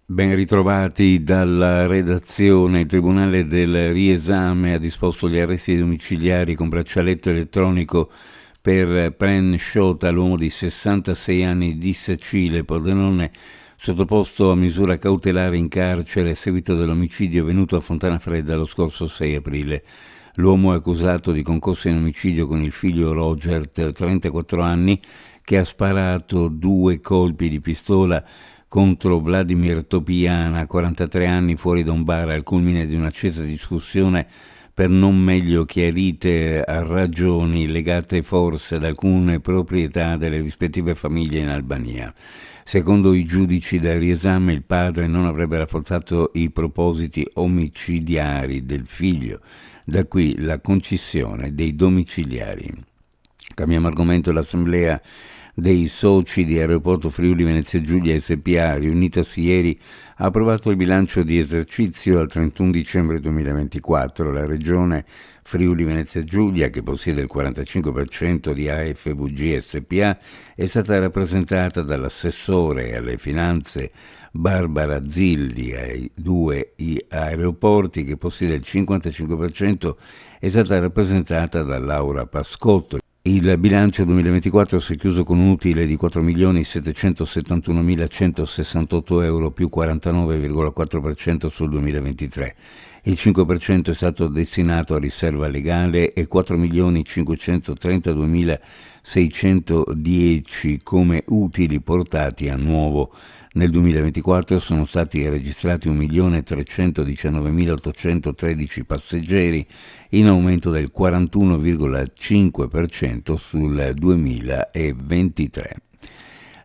Ben ritrovati dalla redazione. Il Tribunale del Riesame ha disposto gli arresti domiciliari con braccialetto elettronico per Pren Shota, l'uomo di 66 anni di Sacile, Pordenone, sottoposto a misura cautelare in carcere a seguito dell'omicidio avvenuto a Fontana Fredda lo scorso 6 aprile. L'uomo è accusato di concorso in omicidio con il figlio Roger, 34 anni, che ha sparato 2 colpi di pistola contro Vladimir Topiana, 43 anni, fuori da un bar al culmine di un'accesa discussione per non meglio chiarite ragioni legate forse ad alcune proprietà delle rispettive famiglie in Albania. Secondo i giudici del riesame, il padre non avrebbe rafforzato i propositi omicidiari del figlio, da qui la concessione dei domiciliari. Cambiamo argomento. L'assemblea dei soci di Aeroporto Friuli Venezia Giulia SpA, riunitasi ieri, ha approvato il bilancio di esercizio al 31 dicembre 2024. La regione Friuli Venezia Giulia, che possiede il 45% di AFVG SpA, è stata rappresentata dall'assessore alle finanze Barbara Zilli. Ai due aeroporti, che possiede il 55%, è stata rappresentata da Laura Pascotto. Il bilancio 2024 si è chiuso con un utile di 4.771.168 euro più 49,4% sul 2023. Il 5% è stato destinato a riserva legale e 4.532.610 come utili portati a nuovo. Nel 2024 sono stati registrati 1.319.813 passeggeri, in aumento del 41,5% sul 2023.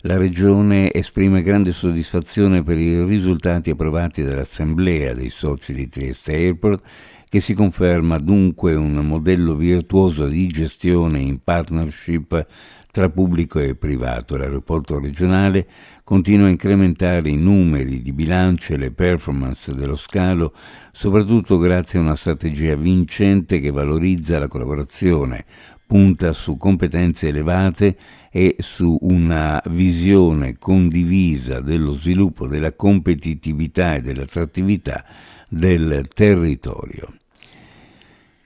La Regione esprime grande soddisfazione per i risultati approvati dall'Assemblea dei soci di Trieste Airport, che si conferma dunque un modello virtuoso di gestione in partnership tra pubblico e privato. L'aeroporto regionale continua a incrementare i numeri di bilancio e le performance dello scalo, soprattutto grazie a una strategia vincente che valorizza la collaborazione, punta su competenze elevate e su una visione condivisa dello sviluppo, della competitività e dell'attrattività del territorio.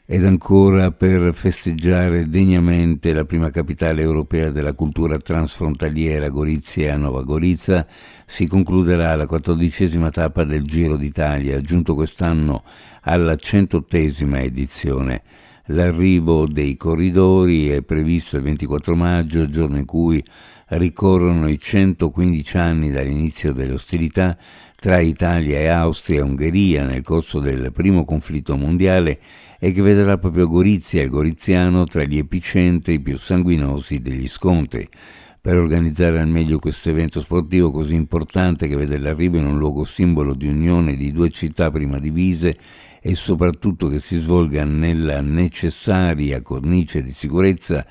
Ed ancora, per festeggiare degnamente la prima capitale europea della cultura transfrontaliera, Gorizia a Nova Gorica, si concluderà la 14ª tappa del Giro d'Italia, giunto quest'anno alla 108ª edizione. L'arrivo dei corridori è previsto il 24 maggio, giorno in cui ricorrono i 115 anni dall'inizio delle ostilità tra Italia e Austria-Ungheria nel corso del primo conflitto mondiale, e che vedrà proprio Gorizia e il goriziano tra gli epicentri più sanguinosi degli scontri. Per organizzare al meglio questo evento sportivo così importante, che vede l'arrivo in un luogo simbolo di unione di due città prima divise e soprattutto che si svolga nella necessaria cornice di sicurezza,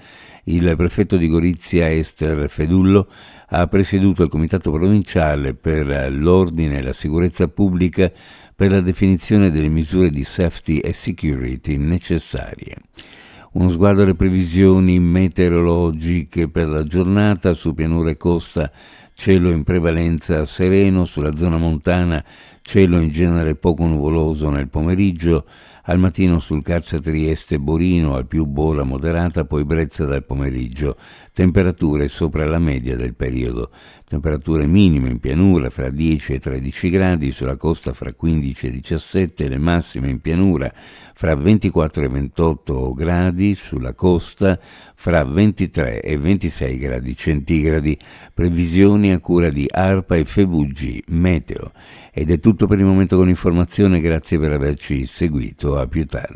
il prefetto di Gorizia Ester Fedullo ha presieduto il comitato provinciale per l'ordine e la sicurezza pubblica per la definizione delle misure di safety e security necessarie. Uno sguardo alle previsioni meteorologiche per la giornata. Su pianura e costa cielo in prevalenza sereno, sulla zona montana cielo in genere poco nuvoloso nel pomeriggio, al mattino sul Carcia Trieste Borino al più bolla moderata, poi brezza dal pomeriggio, temperature sopra la media del periodo, temperature minime in pianura fra 10 e 13 gradi, sulla costa fra 15 e 17, le massime in pianura fra 24 e 28 gradi, sulla costa fra 23 e 26 gradi centigradi. Previsioni a cura di ARPA e FVG Meteo. Ed è tutto per il momento con l'informazione, grazie per averci seguito, a più tardi.